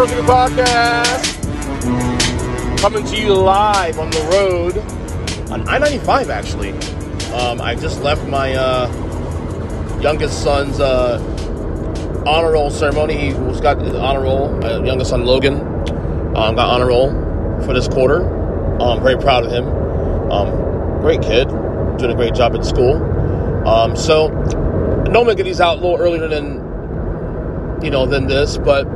Earnestly podcast, coming to you live on the road on I-95. Actually, I just left my youngest son's honor roll ceremony. He got his honor roll. My youngest son Logan got honor roll for this quarter. Very proud of him. Great kid, doing a great job at school. So normally I get these out a little earlier than this, but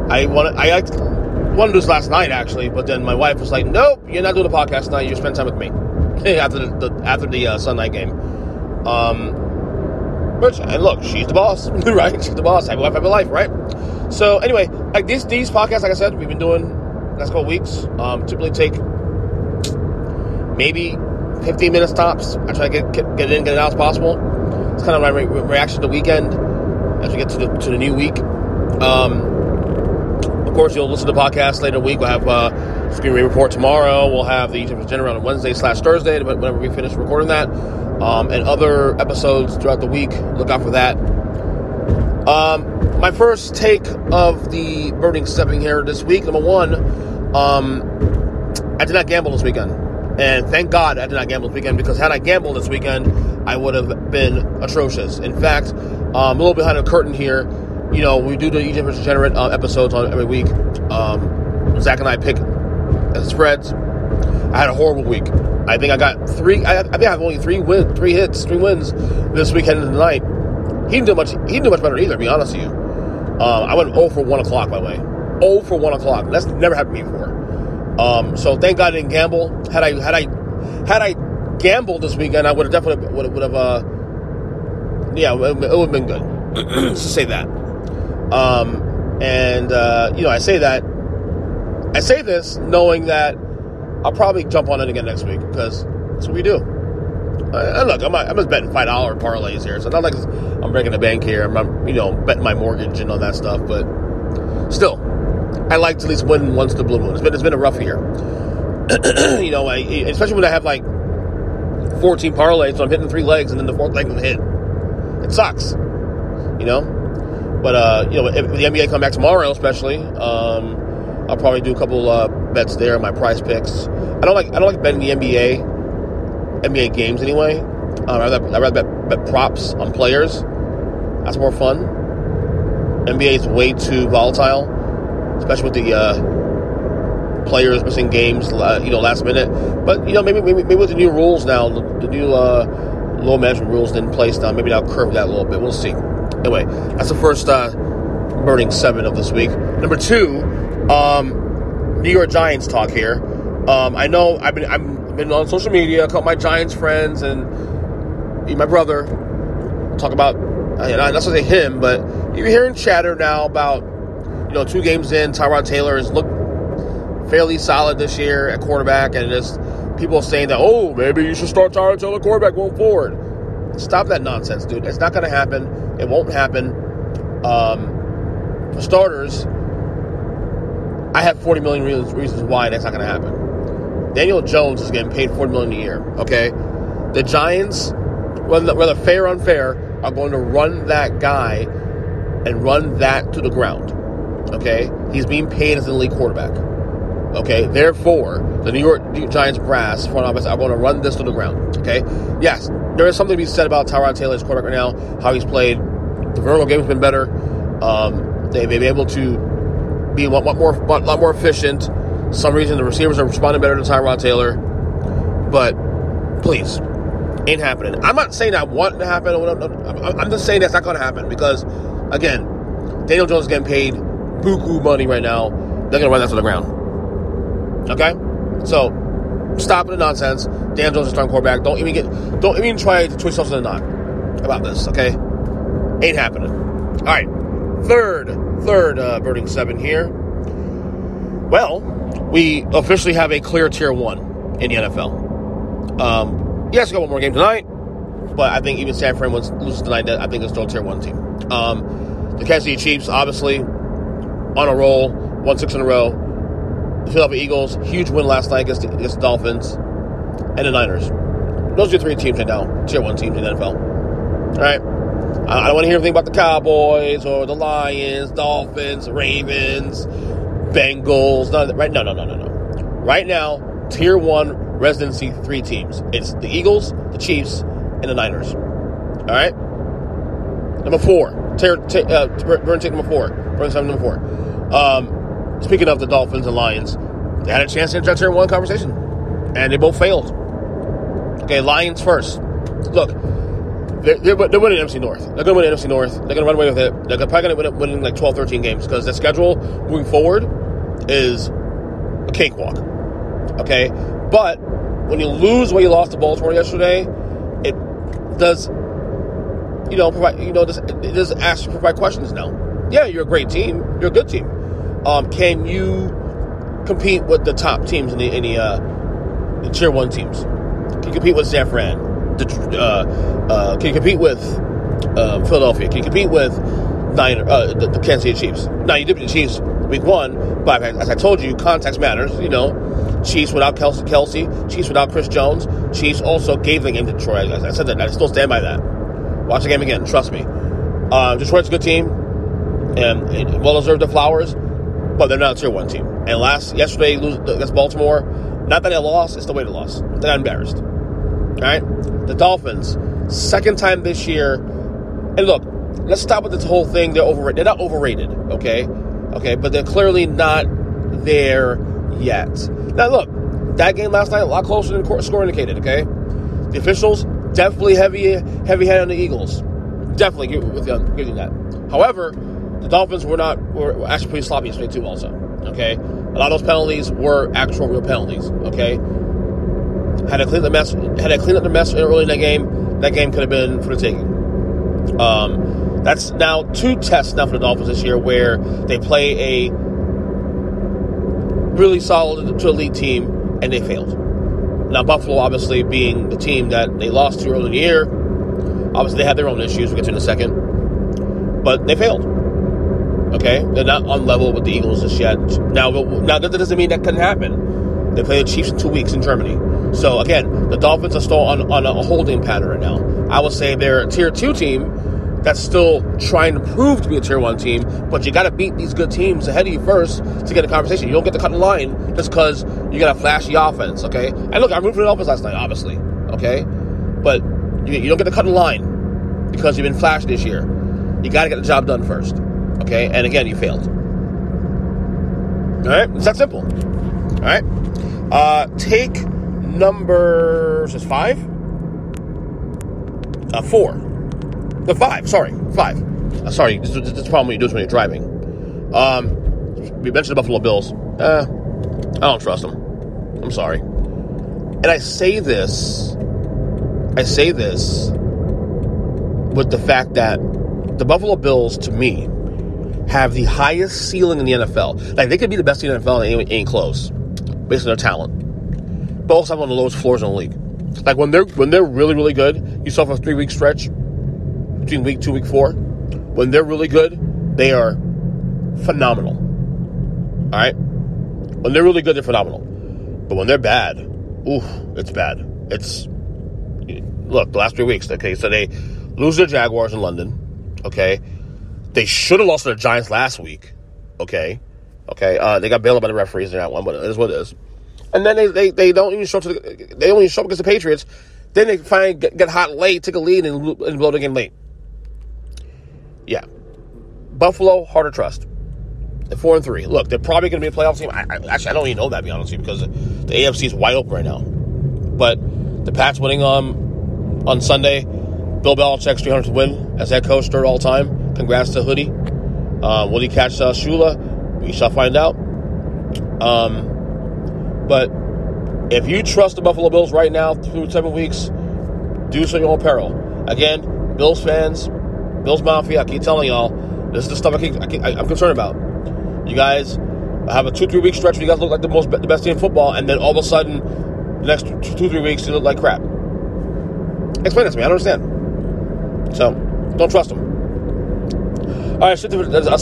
I wanted to do this last night actually, but then my wife was like, "Nope, you're not doing a podcast tonight. You spend time with me after the Sunday game." And look, she's the boss, right? She's the boss. Happy wife, happy life, right? So anyway, like these podcasts, like I said, we've been doing the last couple weeks. Typically take maybe 15 minutes tops. I try to get it in, get it out as possible. It's kind of my reaction to the weekend as we get to the new week. Of course, you'll listen to the podcast later in the week. We'll have Screen Rate Report tomorrow. We'll have the EJ Christian on Wednesday/Thursday, whenever we finish recording that. And other episodes throughout the week. Look out for that. My first take of the Burning Stepping here this week. Number one, I did not gamble this weekend. And thank God I did not gamble this weekend, because had I gambled this weekend, I would have been atrocious. In fact, a little behind the curtain here, we do the EJ Christian episodes on every week. Zach and I pick spreads. I had a horrible week. I think I got three. I think I have only three wins this weekend and tonight. He didn't do much better either, to be honest with you. I went 0 for 1 o'clock, by the way. 0 for 1 o'clock. That's never happened to me before. So thank God I didn't gamble. Had I gambled this weekend, I would have definitely it would have been good. Let's just say that. I say this knowing that I'll probably jump on it again next week, because that's what we do. Look, I'm just betting $5 parlays here, so it's not like I'm breaking the bank here. I'm betting my mortgage and all that stuff, but still, I like to at least win once in the blue moon. It's been a rough year. Especially when I have like 14 parlays, so I'm hitting 3 legs and then the 4th leg doesn't hit. It sucks, But if the NBA come back tomorrow, especially, I'll probably do a couple bets there. My prize picks. I don't like betting the NBA games anyway. I'd rather bet props on players. That's more fun. NBA is way too volatile, especially with the players missing games, last minute. But maybe with the new rules now, the new low management rules in place now, maybe I'll curve that a little bit. We'll see. Anyway, that's the first Burning 7 of this week. Number 2, New York Giants talk here. I know I've been on social media, I caught my Giants friends and my brother talk about, not to say him, but you're hearing chatter now about, 2 games in, Tyrod Taylor has looked fairly solid this year at quarterback, and just people saying that, maybe you should start Tyrod Taylor quarterback going forward. Stop that nonsense, dude. It's not going to happen. It won't happen. For starters, I have 40 million reasons why that's not going to happen. Daniel Jones is getting paid $40 million a year, okay? The Giants, whether fair or unfair, are going to run that guy and run that to the ground, okay? He's being paid as an elite quarterback, okay? Therefore, the New York Giants brass front office are going to run this to the ground, okay? Yes, there is something to be said about Tyrod Taylor's quarterback right now, how he's played. The vertical game has been better. They've been able to be a lot more efficient. Some reason the receivers are responding better to Tyrod Taylor. But please, ain't happening. I'm not saying I want it to happen. I'm just saying that's not going to happen, because, again, Daniel Jones is getting paid buku money right now. They're going to run that to the ground. Okay? So, stop the nonsense. Daniel Jones is starting quarterback. Don't even try to twist yourself in the knot about this, okay? Ain't happening. All right. Third Burning 7 here. Well, we officially have a clear Tier 1 in the NFL. Yes, we got one more game tonight, but I think even San Fran loses tonight, I think it's still a Tier 1 team. The Kansas City Chiefs, obviously, on a roll, won 6 in a row. The Philadelphia Eagles, huge win last night against the Dolphins, and the Niners. Those are your 3 teams right now, Tier 1 teams in the NFL. All right? I don't want to hear anything about the Cowboys or the Lions, Dolphins, Ravens, Bengals. None of that. Right? No. Right now, Tier 1 residency 3 teams. It's the Eagles, the Chiefs, and the Niners. All right? Number 4. Burn take number 4. Burn 7 number 4. Speaking of the Dolphins and Lions, they had a chance to enter that Tier 1 conversation, and they both failed. Okay, Lions first. Look, they're winning NFC North. They're going to win NFC North. They're going to run away with it. They're probably going to win like 12, 13 games because the schedule moving forward is a cakewalk. Okay? But when you lose where you lost to Baltimore yesterday, it does, provide, it does ask you to provide questions now. Yeah, you're a great team. You're a good team. Can you compete with the top teams in the Tier 1 teams? Can you compete with San Fran? Can you compete with Philadelphia? Can you compete with the Kansas City Chiefs? Now, you did beat the Chiefs week 1, but as I told you, context matters. Chiefs without Kelsey, Chiefs without Chris Jones. Chiefs also gave the game to Detroit. I said that, and I still stand by that. Watch the game again, trust me. Detroit's a good team, and well-deserved the flowers, but they're not a Tier 1 team. And yesterday, against Baltimore, not that they lost, it's the way they lost. They got embarrassed. All right? The Dolphins, second time this year. And look, let's stop with this whole thing. They're overrated. They're not overrated, okay? Okay, but they're clearly not there yet. Now, look, that game last night, a lot closer than the score indicated, okay? The officials, definitely heavy-handed on the Eagles. Definitely give you that. However, the Dolphins were actually pretty sloppy yesterday, too, also, okay? A lot of those penalties were actual real penalties, okay? Had I cleaned up the mess early in that game could have been for the taking. That's now 2 tests now for the Dolphins this year where they play a really solid to elite team and they failed. Now, Buffalo obviously being the team that they lost to early in the year, obviously they have their own issues. We'll get to in a second. But they failed. Okay? They're not on level with the Eagles just yet. Now that doesn't mean that couldn't happen. They play the Chiefs in 2 weeks in Germany. So, again, the Dolphins are still on a holding pattern right now. I would say they're a Tier 2 team that's still trying to prove to be a Tier 1 team, but you got to beat these good teams ahead of you first to get a conversation. You don't get to cut the line just because you got a flashy offense, okay? And look, I rooted for the Dolphins last night, obviously, okay? But you don't get to cut the line because you've been flashy this year. You got to get the job done first, okay? And, again, you failed. All right? It's that simple. All right? Take number 5? 4. No, 5. Sorry, 5. Sorry, this is the problem when you do this when you're driving. We mentioned the Buffalo Bills. I don't trust them. I'm sorry. And I say this with the fact that the Buffalo Bills, to me, have the highest ceiling in the NFL. Like, they could be the best team in the NFL and ain't close, based on their talent. But also have one of the lowest floors in the league. Like, when they're really, really good, you saw for a 3-week stretch between week 2, week 4. When they're really good, they are phenomenal. All right? When they're really good, they're phenomenal. But when they're bad, it's bad. Look, the last 3 weeks, okay, so they lose their Jaguars in London, okay? They should have lost to the Giants last week, okay? They got bailed out by the referees in that one, but it is what it is. And then they don't even show up they only show up against the Patriots. Then they finally get hot late, take a lead, and blow the game late. Yeah. Buffalo, hard to trust. They're 4-3. Look, they're probably going to be a playoff team. I don't even know that, to be honest with you, because the AFC is wide open right now. But the Pats winning on Sunday, Bill Belichick's 300th win as head coach, third all time. Congrats to Hoodie. Will he catch Shula? We shall find out. But if you trust the Buffalo Bills right now through 7 weeks, do so your own peril. Again, Bills fans, Bills Mafia, I keep telling y'all, this is the stuff I'm concerned about. You guys have a 2-3 week stretch where you guys look like the best team in football, and then all of a sudden, the next 2-3 weeks, you look like crap. Explain that to me. I don't understand. So, don't trust them. All right, so there's a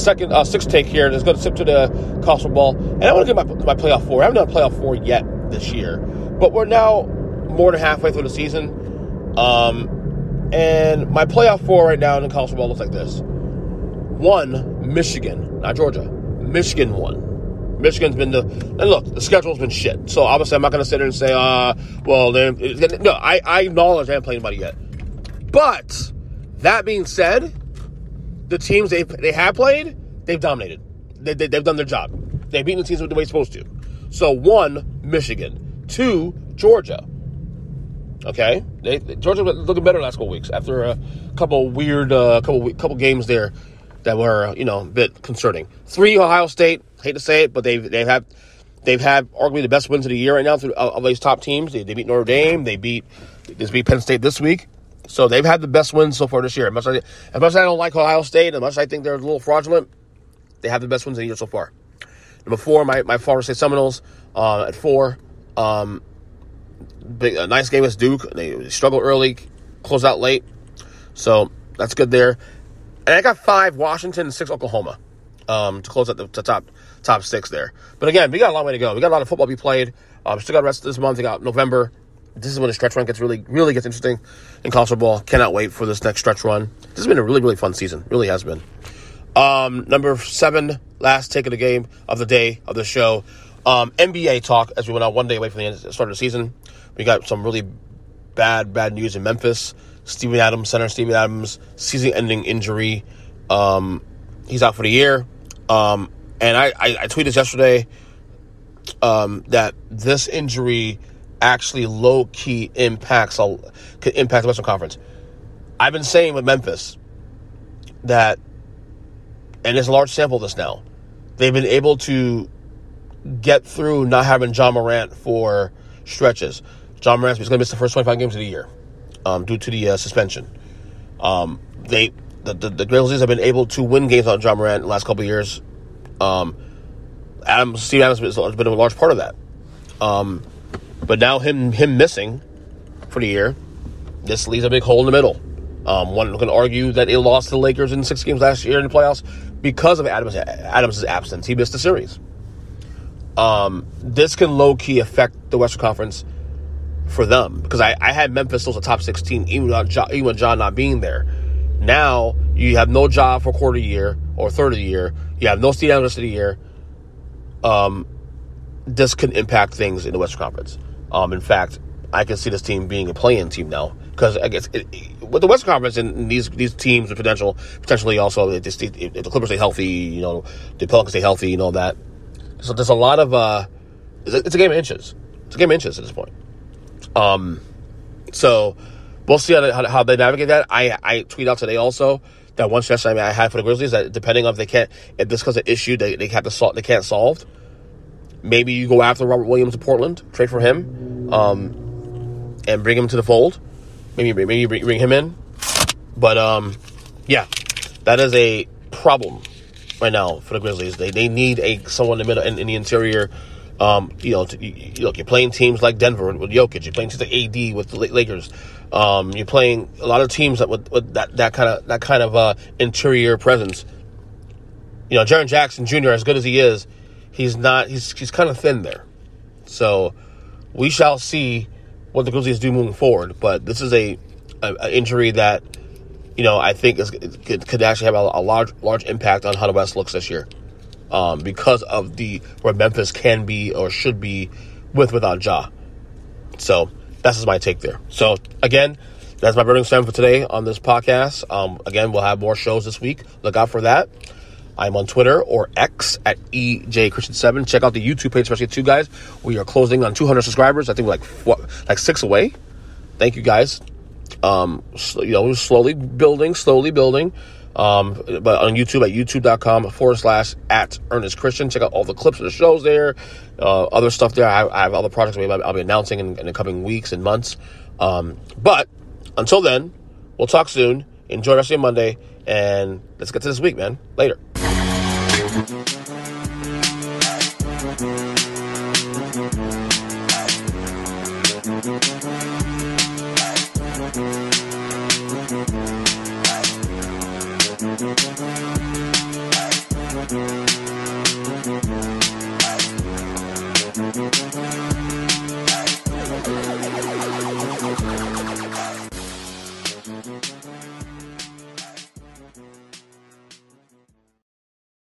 sixth take here. Let's go to the college football. And I want to get my playoff 4. I haven't done a playoff 4 yet this year. But we're now more than halfway through the season. And my playoff 4 right now in college football looks like this. 1, Michigan, not Georgia. Michigan 1. Michigan's been and look, the schedule's been shit. So obviously I'm not going to sit there and say, no, I acknowledge I haven't played anybody yet. But that being said, the teams they have played, they've dominated. They've done their job. They've beaten the teams the way they're supposed to. So 1, Michigan. 2, Georgia. Okay, Georgia was looking better the last couple weeks after a couple weird couple games there that were a bit concerning. 3, Ohio State. Hate to say it, but they've had arguably the best wins of the year right now through of these top teams. They beat Notre Dame. They just beat Penn State this week. So they've had the best wins so far this year. As much as I don't like Ohio State, as much as I think they're a little fraudulent, they have the best wins of the year so far. Number 4, my Florida State Seminoles at 4. A nice game against Duke. They struggled early, closed out late. So that's good there. And I got 5, Washington, and 6, Oklahoma to close out the top 6 there. But again, we got a long way to go. We got a lot of football to be played. Still got the rest of this month. We got November. This is when the stretch run gets really gets interesting in college football. Cannot wait for this next stretch run. This has been a really fun season. Really has been. Number 7, last take of the game of the day of the show. NBA talk as we went out one day away from the start of the season. We got some really bad news in Memphis. Center Steven Adams, season-ending injury. He's out for the year. And I tweeted this yesterday that this injury actually low-key could impact the Western Conference. I've been saying with Memphis that, and there's a large sample of this now, they've been able to get through not having John Morant for stretches. John Morant's going to miss the first 25 games of the year due to the suspension. The Grizzlies have been able to win games on John Morant the last couple of years. Steve Adams has been a large part of that. But now him missing for the year, this leaves a big hole in the middle. One can argue that they lost to the Lakers in 6 games last year in the playoffs because of Adams' absence. He missed the series. This can low-key affect the Western Conference for them because I had Memphis still as a top 16 even with John not being there. Now you have no job for a quarter of the year or a third of the year. You have no Steve Adams the rest of the year. This can impact things in the Western Conference. In fact, I can see this team being a play-in team now because I guess with the Western Conference and these teams with potentially also if the Clippers stay healthy, the Pelicans stay healthy, and all that. So there's a lot of it's a game of inches. It's a game of inches at this point. So we'll see how they navigate that. I tweeted out today also that one suggestion I had for the Grizzlies that depending on if this becomes an issue they can't solve, maybe you go after Robert Williams to Portland, trade for him, and bring him to the fold. Maybe bring him in. But yeah, that is a problem right now for the Grizzlies. They need someone in the middle in the interior. You're playing teams like Denver with Jokic. You're playing teams like AD with the Lakers. You're playing a lot of teams with that kind of interior presence. Jaren Jackson Jr., as good as he is, he's kind of thin there. So we shall see what the Grizzlies do moving forward. But this is a injury that I think could actually have a large impact on how the West looks this year. Because of where Memphis can be or should be without Ja. So that's just my take there. So again, that's my burning stand for today on this podcast. Again, we'll have more shows this week. Look out for that. I'm on Twitter or X at EJ Christian 7. Check out the YouTube page, especially too, guys. We are closing on 200 subscribers. I think we're like 6 away. Thank you, guys. Slowly building. But on YouTube at youtube.com/at Earnest Christian. Check out all the clips of the shows there. Other stuff there. I have other projects I'll be announcing in the coming weeks and months. But until then, we'll talk soon. Enjoy the rest of your Monday. And let's get to this week, man. Later.